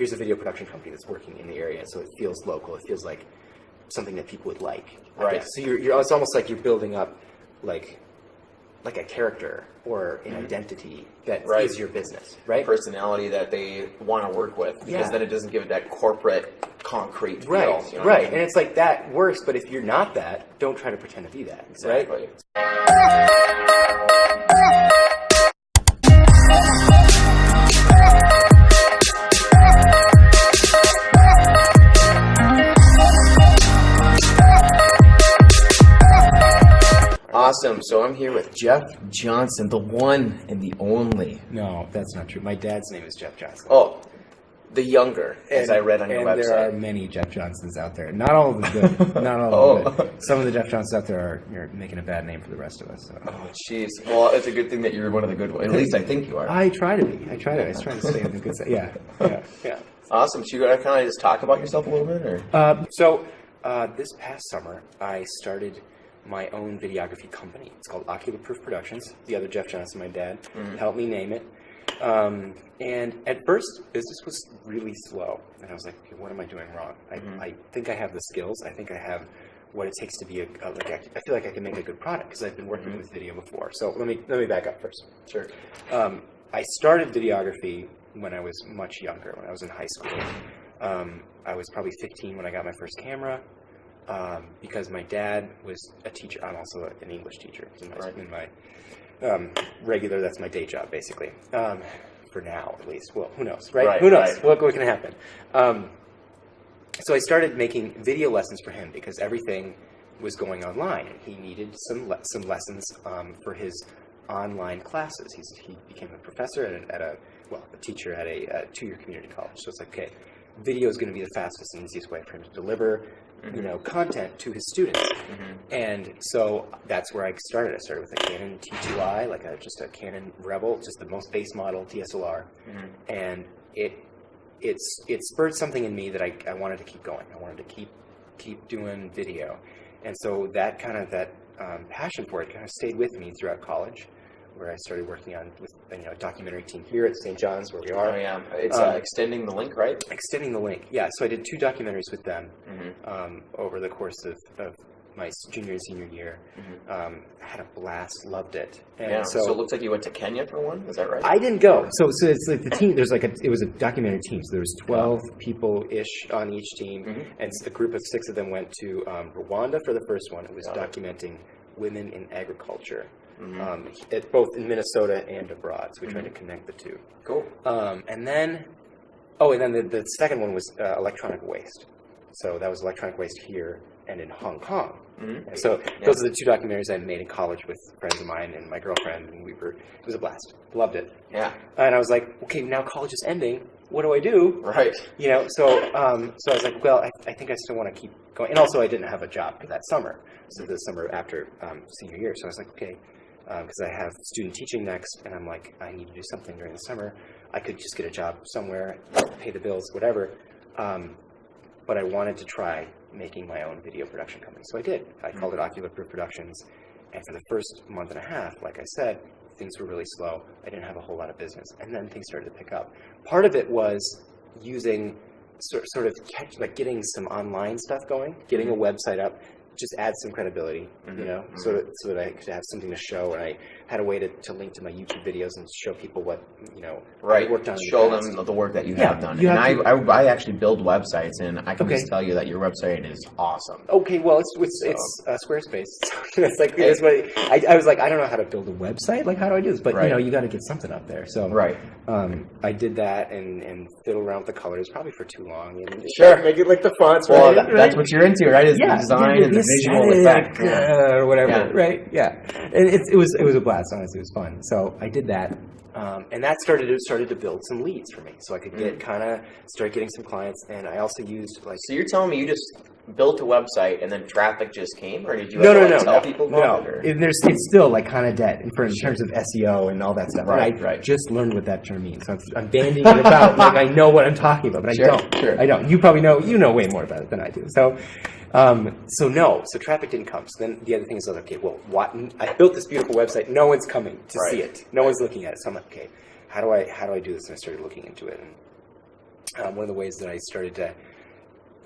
here's a video production company that's working in the area, so it feels local. It feels like something that people would like. Right. So it's almost like you're building up like a character or an identity that is your business, right? A personality that they want to work with, because then it doesn't give it that corporate, concrete feel. Right, You know what I mean? And it's like that works, but if you're not that, don't try to pretend to be that, Exactly. right? Awesome. So I'm here with Jeff Johnson, the one and the only. No, that's not true. My dad's name is Jeff Johnson. Oh, the younger, as I read on your website. There are many Jeff Johnsons out there. Not all of them good. Not all of them good. Some of the Jeff Johnsons out there are making a bad name for the rest of us. So. Oh, jeez. Well, it's a good thing that you're one of the good ones. At least I think you are. I try to be. I was trying to stay on the good side. Yeah. Awesome. So you got to kind of just talk about yourself a little bit, or? This past summer, I started my own videography company. It's called Ocular Proof Productions. The other Jeff Johnson, my dad, helped me name it. And at first, business was really slow. And I was like, okay, what am I doing wrong? I think I have the skills. I think I have what it takes to be I feel like I can make a good product because I've been working with video before. So let me back up first. Sure. I started videography when I was much younger, when I was in high school. I was probably 15 when I got my first camera. Because my dad was a teacher. I'm also an English teacher in my regular. That's my day job, basically. For now, at least. Well, who knows, right? Who knows? What can happen? So I started making video lessons for him because everything was going online, and he needed some lessons for his online classes. He became a professor a teacher at a 2-year community college. So it's like, okay, video is going to be the fastest and easiest way for him to deliver content to his students. And so that's where I started. I started with a Canon T2i, just a Canon Rebel, just the most base model DSLR. And it spurred something in me that I wanted to keep going. I wanted to keep doing video. And so that passion for it kind of stayed with me throughout college, where I started working on with a documentary team here at St. John's, where we are. Oh, yeah. It's Extending the Link, right? Extending the Link, yeah. So I did 2 documentaries with them over the course of my junior and senior year. I had a blast, loved it. And so it looks like you went to Kenya for one, is that right? I didn't go. So it's like the team, it was a documentary team. So there was 12 people-ish on each team, and a group of 6 of them went to Rwanda for the first one. It was documenting women in agriculture. Both in Minnesota and abroad, so we tried to connect the two. Cool. And then the second one was electronic waste. So that was electronic waste here and in Hong Kong. So those are the 2 documentaries I made in college with friends of mine and my girlfriend, and it was a blast. Loved it. Yeah. And I was like, okay, now college is ending. What do I do? Right. So I was like, well, I think I still want to keep going. And also I didn't have a job for that summer. So the summer after senior year. So I was like, okay, because I have student teaching next, and I'm like, I need to do something during the summer. I could just get a job somewhere, pay the bills, whatever. But I wanted to try making my own video production company. So I did. I called it Ocular Proof Productions. And for the first month and a half, like I said, things were really slow. I didn't have a whole lot of business. And then things started to pick up. Part of it was using getting some online stuff going, getting a website up, just add some credibility, so that I could have something to show, and I had a way to link to my YouTube videos and show people what I worked on. Show them the work that you have done. I actually build websites, and I can just tell you that your website is awesome. Okay, well, it's Squarespace. It's like that's what I was like. I don't know how to build a website. Like, how do I do this? But you got to get something up there. So I did that and fiddled around with the colors probably for too long. And make it like the fonts. Well, that's what you're into, right? Is the design and the visual effect or whatever, right? Yeah, and it was a blast. Honestly, it was fun. So I did that, and that started to build some leads for me, so I could start getting some clients. And I also used So you're telling me you just built a website and then traffic just came, or did you tell people about it? It's still kind of dead in terms of SEO and all that stuff. Right. I just learned what that term means, so I'm bandying it about like I know what I'm talking about, but I don't. Sure. I don't. You probably know way more about it than I do. So traffic didn't come. So then the other thing is, okay, well, I built this beautiful website. No one's coming to see it. No one's looking at it. So I'm like, okay, how do I do this? And I started looking into it. one of the ways that I started to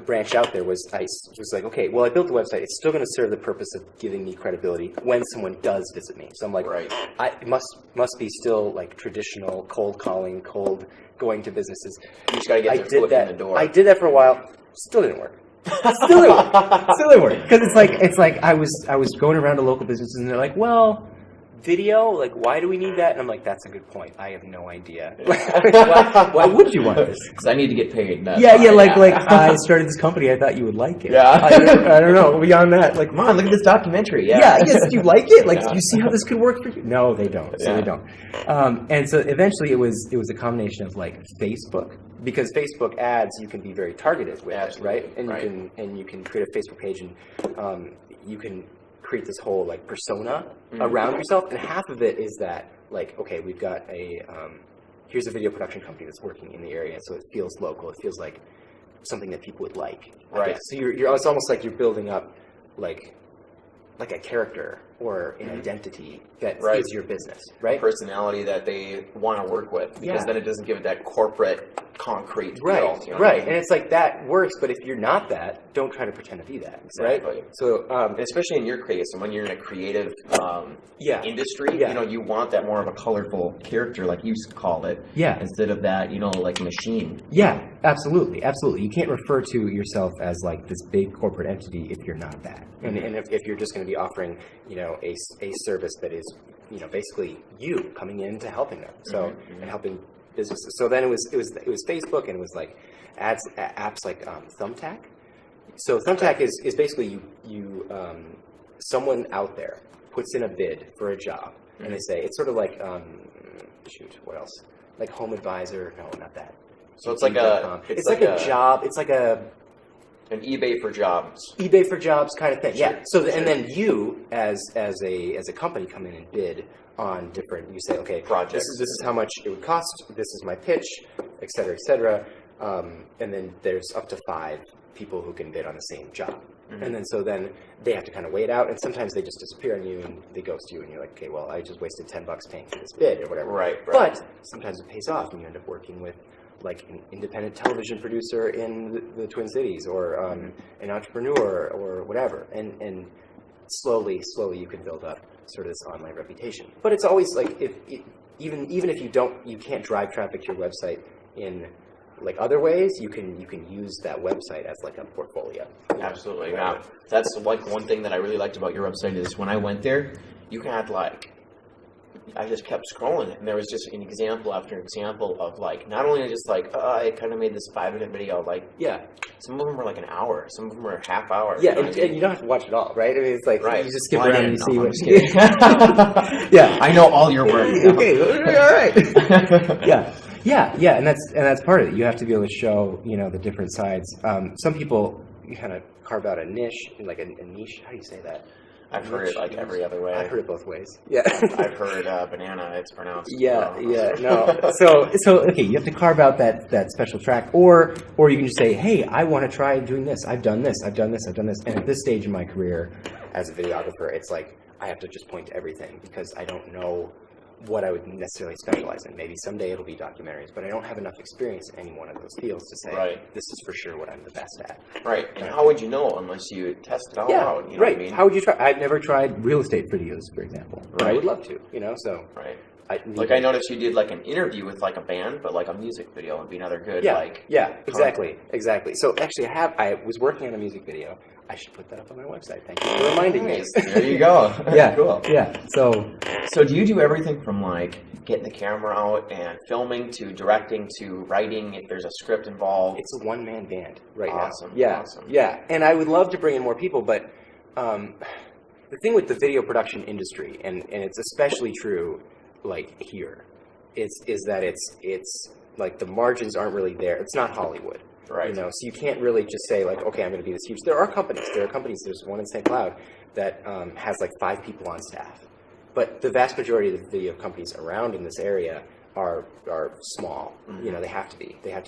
branch out there was I was like, okay, well, I built the website. It's still going to serve the purpose of giving me credibility when someone does visit me. So I'm like, it must be still like traditional cold calling, cold going to businesses. You just got to get their foot in the door. I did that for a while. Still didn't work. Still didn't work. Because it's like I was going around to local businesses and they're like, well, video, like, why do we need that? And I'm like, that's a good point. I have no idea. why would you want this? Because I need to get paid. Like I started this company. I thought you would like it. Yeah. I don't know. Beyond that, like, come on, look at this documentary. Yes, do you like it? Like, do you see how this could work for you? No, they don't. So they don't. And so eventually, it was a combination of like Facebook, because Facebook ads you can be very targeted with, right? And you can create a Facebook page and you can create this whole like persona around yourself, and half of it is that like, okay, we've got here's a video production company that's working in the area, so it feels local, it feels like something that people would like, right? So it's almost like you're building up like a character or an identity that is your business, right? A personality that they want to work with, because then it doesn't give it that corporate, concrete feel. You know what I mean? And it's like that works, but if you're not that, don't try to pretend to be that, right? So, especially in your case, and when you're in a creative industry, you know, you want that more of a colorful character, like you called it, instead of that, you know, like machine. Yeah, absolutely. You can't refer to yourself as like this big corporate entity if you're not that, and if you're just going to be offering, you know, a service that is, you know, basically you coming in to helping them, and helping businesses. So then it was Facebook, and it was like apps like Thumbtack. So Thumbtack is basically you someone out there puts in a bid for a job, and they say it's sort of like what else? Like Home Advisor? No, not that. So it's like a job. It's like an eBay for jobs. eBay for jobs kind of thing. Sure. Yeah. So and then you as a company come in and bid on different. You say, okay, projects. This is how much it would cost. This is my pitch, et cetera, et cetera. And then there's up to 5 people who can bid on the same job. And then they have to kind of weigh it out, and sometimes they just disappear on you and they ghost you, and you're like, okay, well, I just wasted $10 paying for this bid or whatever. Right. But sometimes it pays off, and you end up working with like an independent television producer in the Twin Cities, or an entrepreneur or whatever, and slowly you can build up sort of this online reputation. But it's always like even if you can't drive traffic to your website in like other ways, you can use that website as like a portfolio. Absolutely, yeah. That's like one thing that I really liked about your website is when I went there, you had like, I just kept scrolling, and there was just an example after example of like, not only just like, I kind of made this 5-minute video, like, some of them were like an hour, some of them were a half hour. Yeah, and you don't have to watch it all, right? I mean, it's like, you just skip around and you see what you did. I know all your work. Okay, all right. Yeah, and that's part of it. You have to be able to show, you know, the different sides. Some people kind of carve out a niche, like a niche. How do you say that? I've heard it like every other way. I've heard it both ways. Yeah. I've heard banana. It's pronounced. No. So okay, you have to carve out that special track, or you can just say, hey, I want to try doing this. I've done this. And at this stage in my career as a videographer, it's like I have to just point to everything because I don't know what I would necessarily specialize in. Maybe someday it'll be documentaries, but I don't have enough experience in any one of those fields to say, this is for sure what I'm the best at. Right. And how would you know unless you test it all out? You know what I mean? How would you try? I've never tried real estate videos, for example. Right. I would love to, you know, so. Right. I noticed you did like an interview with like a band, but like a music video would be another good exactly. So actually I was working on a music video. I should put that up on my website. Thank you for reminding me. There you go. Cool. Yeah. So do you do everything from like getting the camera out and filming to directing to writing if there's a script involved? It's a one-man band right now. Awesome. Yeah. And I would love to bring in more people, but the thing with the video production industry, and it's especially true like here, is that it's like the margins aren't really there. It's not Hollywood. Right. You know, so you can't really just say like, okay, I'm going to be this huge. There are companies. There's one in St. Cloud that has like 5 people on staff, but the vast majority of the video companies around in this area are small. Mm-hmm. You know, they have to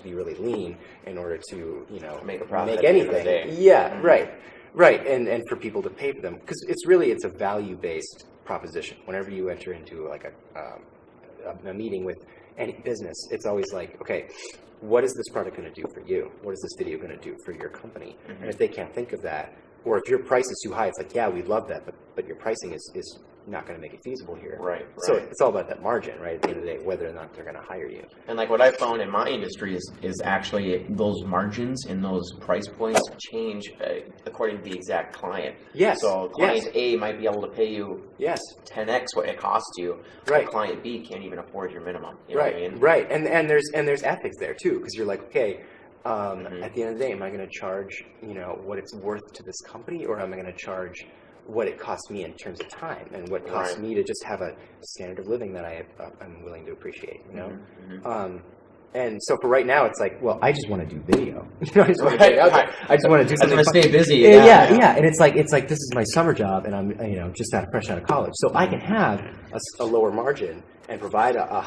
be really lean in order to, you know, make a profit. Make anything. Yeah. Mm-hmm. Right. And for people to pay for them, because it's a value based proposition. Whenever you enter into like a meeting with any business, it's always like, okay, what is this product going to do for you? What is this video going to do for your company? And if they can't think of that, or if your price is too high, it's like, yeah, we love that, but your pricing is not going to make it feasible here. Right. So it's all about that margin, right? At the end of the day, whether or not they're going to hire you. And like what I found in my industry is actually those margins and those price points change according to the exact client. Yes. So client A might be able to pay you 10x what it costs you. Right. But client B can't even afford your minimum. You know Right. what I mean? Right. And there's ethics there too, because you're like, okay, at the end of the day, am I going to charge, what it's worth to this company, or am I going to charge what it costs me in terms of time and what costs me to just have a standard of living that I'm willing to appreciate, And so for right now, it's like, well, I just want to do video. I just want to get out there. I just want to do something. I just want to stay busy. Yeah. And it's like this is my summer job, and I'm just fresh out of college, so I can have a lower margin and provide a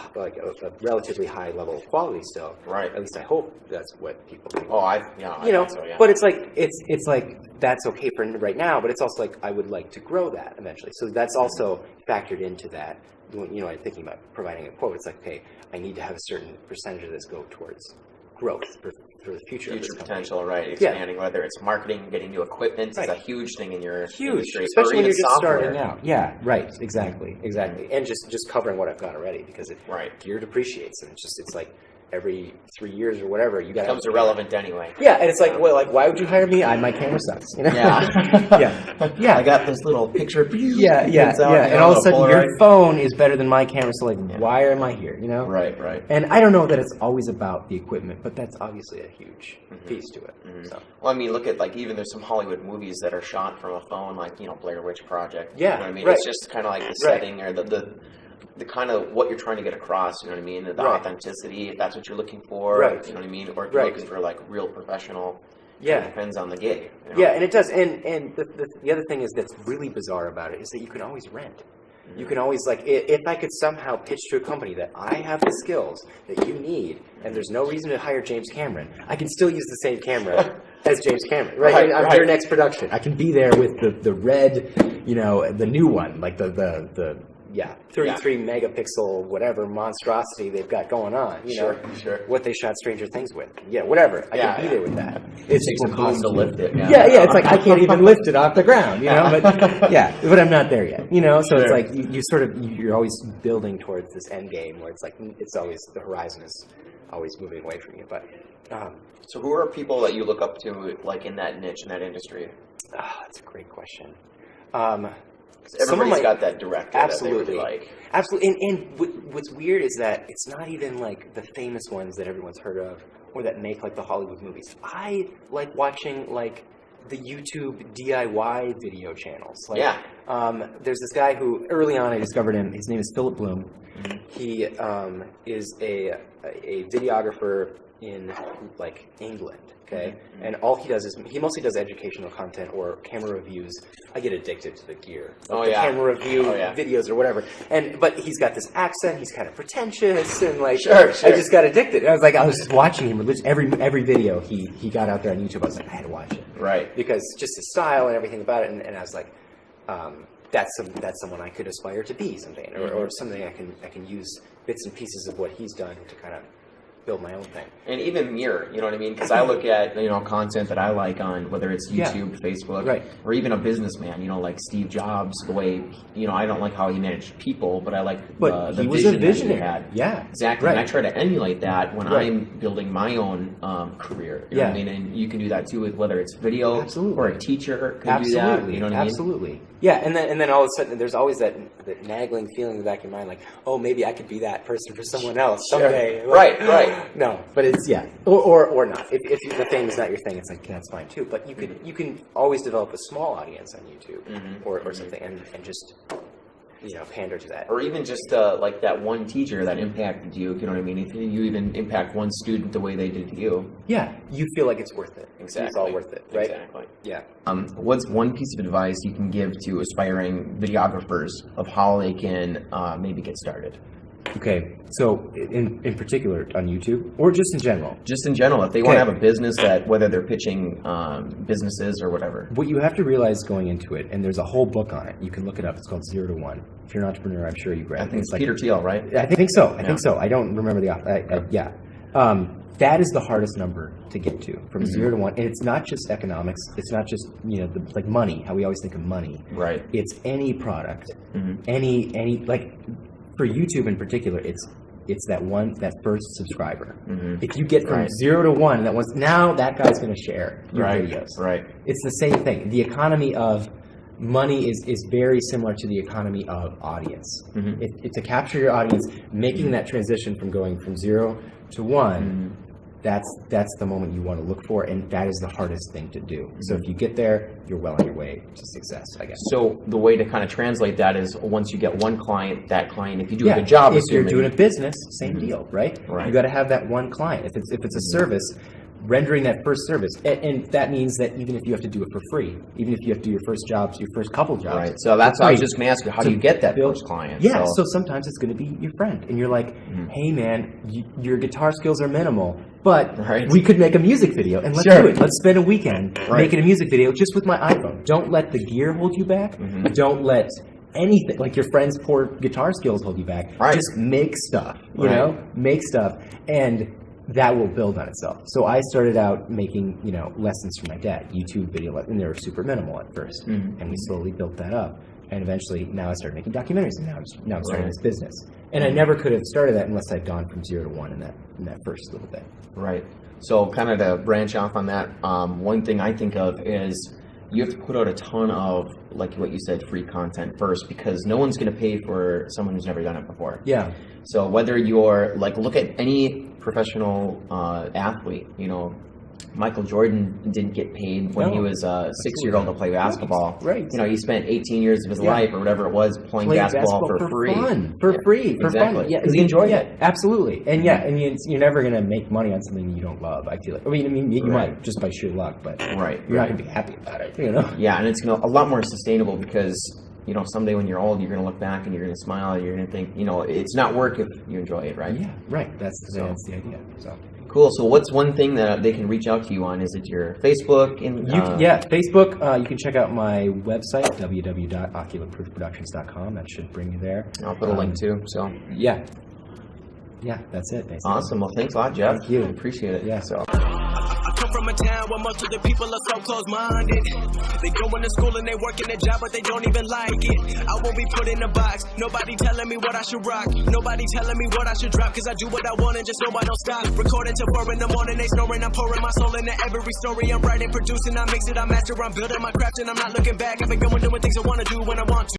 relatively high level of quality still. Right. At least I hope that's what people think. Oh, I think so, yeah. But it's like that's okay for right now, but it's also like I would like to grow that eventually. So that's also factored into that. I'm thinking about providing a quote. It's like, okay, I need to have a certain percentage of this go towards growth for the future of this potential, right? Expanding, whether it's marketing, getting new equipment is a huge thing in your industry, especially when you're just software. starting out. Yeah, right, exactly, and just covering what I've got already, because gear depreciates, and it's like every 3 years or whatever, you got becomes irrelevant anyway. Yeah, and it's like, well, like, why would you hire me? My camera sucks. Yeah. I got this little picture. Yeah. And all of a sudden, your phone is better than my camera. So, like, why am I here? Right. And I don't know that it's always about the equipment, but that's obviously a huge piece to it. So. Well, I mean, look at even there's some Hollywood movies that are shot from a phone, like Blair Witch Project. Yeah. You know what I mean? It's just kind of like the setting or the kind of what you're trying to get across, you know what I mean? The authenticity, if that's what you're looking for, you know what I mean? Or if you're looking for like real professional, it depends on the gig. Yeah, and it does. And the other thing that's really bizarre about it is that you can always rent. You can always, if I could somehow pitch to a company that I have the skills that you need, and there's no reason to hire James Cameron, I can still use the same camera as James Cameron, right? I'm your next production. I can be there with the red, the new one, like the 33 megapixel whatever monstrosity they've got going on. Sure. What they shot Stranger Things with. Yeah, whatever. I can be there with that. It takes a boom to lift it. Yeah. It's like I can't even lift it off the ground, but I'm not there yet. So it's like you're always building towards this end game where it's like it's always the horizon is always moving away from you. But so who are people that you look up to, like in that niche, in that industry? That's a great question. Everybody's got that director absolutely that they really like. Absolutely. And what's weird is that it's not even like the famous ones that everyone's heard of or that make like the Hollywood movies. I like watching like the YouTube DIY video channels. There's this guy who early on I discovered him. His name is Philip Bloom. He is a videographer in like England. Okay, and all he does is he mostly does educational content or camera reviews. I get addicted to the gear, camera review videos or whatever. But he's got this accent. He's kind of pretentious and like. Sure. I just got addicted. I was just watching him. Every video he got out there on YouTube. I was like, I had to watch it. Right. Because just his style and everything about it, and I was like, that's someone I could aspire to be someday, or something I can use bits and pieces of what he's done to kind of build my own thing. And even mirror, you know what I mean? Because I look at, content that I like on whether it's YouTube, Facebook, or even a businessman, like Steve Jobs, the way, I don't like how he managed people, but I like the he was vision a visionary. That he had. Yeah. Exactly. And I try to emulate that when I'm building my own career. You know what I mean? And you can do that too with whether it's video or a teacher can do that. You know what I mean? Absolutely. Yeah, and then all of a sudden there's always that nagging feeling in the back of your mind, like, oh, maybe I could be that person for someone else someday. Sure. Right. No, but it's or not. If the fame is not your thing, it's like that's fine too. But you can always develop a small audience on YouTube or something, and just pander to that. Or even just like that one teacher that impacted you. You know what I mean? If you even impact one student the way they did to you. Yeah, you feel like it's worth it. Exactly. It's all worth it, right? Exactly. Yeah. What's one piece of advice you can give to aspiring videographers of how they can maybe get started? Okay, so in particular on YouTube, or just in general? Just in general, if they want to have a business that, whether they're pitching businesses or whatever. What you have to realize going into it, and there's a whole book on it. You can look it up. It's called 0 to 1. If you're an entrepreneur, I'm sure you've read it. I think it's like, Peter Thiel, right? I think so. I think so. I don't remember the author. Yeah. That is the hardest number to get to, from 0 to 1. And it's not just economics. It's not just, like money, how we always think of money. Right. It's any product, any like for YouTube in particular, it's that first subscriber. If you get from 0 to 1, now that guy's going to share your videos. Right. It's the same thing. The economy of money is very similar to the economy of audience. To capture your audience, making that transition from going from 0 to 1, that's the moment you want to look for, and that is the hardest thing to do. So if you get there, you're well on your way to success, I guess. So the way to kind of translate that is, once you get one client, that client, if you do a good job, if you're doing a business, same deal, right? Right. You got to have that one client. If it's a service, rendering that first service, and that means that even if you have to do it for free, even if you have to do your first jobs, your first couple jobs, right? So that's why I was just going to ask you, how do you get that first client? Yeah, so sometimes it's going to be your friend, and you're like, hey man, your guitar skills are minimal, but we could make a music video, and let's do it. Let's spend a weekend making a music video just with my iPhone. Don't let the gear hold you back. Don't let anything, like your friend's poor guitar skills, hold you back. Just make stuff, make stuff, and that will build on itself. So I started out making, lessons from my dad, YouTube video, and they were super minimal at first, and we slowly built that up. And eventually, now I started making documentaries, and now I'm starting this business. And I never could have started that unless I'd gone from 0 to 1 in that first little bit. Right. So kind of to branch off on that, one thing I think of is you have to put out a ton of, like what you said, free content first, because no one's going to pay for someone who's never done it before. Yeah. So whether you're, like, look at any professional athlete, Michael Jordan didn't get paid when he was a 6-year-old to play basketball. Right. He spent 18 years of his life or whatever it was playing basketball for free. For fun. Yeah, because he enjoyed it. Yeah, absolutely. And you're never going to make money on something you don't love, I feel like. I mean, you might just by sheer luck, but you're not going to be happy about it, Yeah, and it's a lot more sustainable because, someday when you're old, you're going to look back and you're going to smile and you're going to think, it's not work if you enjoy it, right? Yeah, right. That's the idea. So. Cool. So what's one thing that they can reach out to you on? Is it your Facebook? Facebook. You can check out my website, www.oculaproofproductions.com. That should bring you there. I'll put a link too. So yeah, that's it, basically. Awesome. Well, thanks a lot, Jeff. Thank you. I appreciate it. Yeah. So. Come from a town where most of the people are so close-minded. They go into school and they work in a job, but they don't even like it. I won't be put in a box. Nobody telling me what I should rock. Nobody telling me what I should drop. Cause I do what I want and just know I don't stop. Recording till 4 in the morning, they snoring. I'm pouring my soul into every story. I'm writing, producing, I mix it, I master, I'm building my craft, and I'm not looking back. I've been going doing things I wanna do when I want to.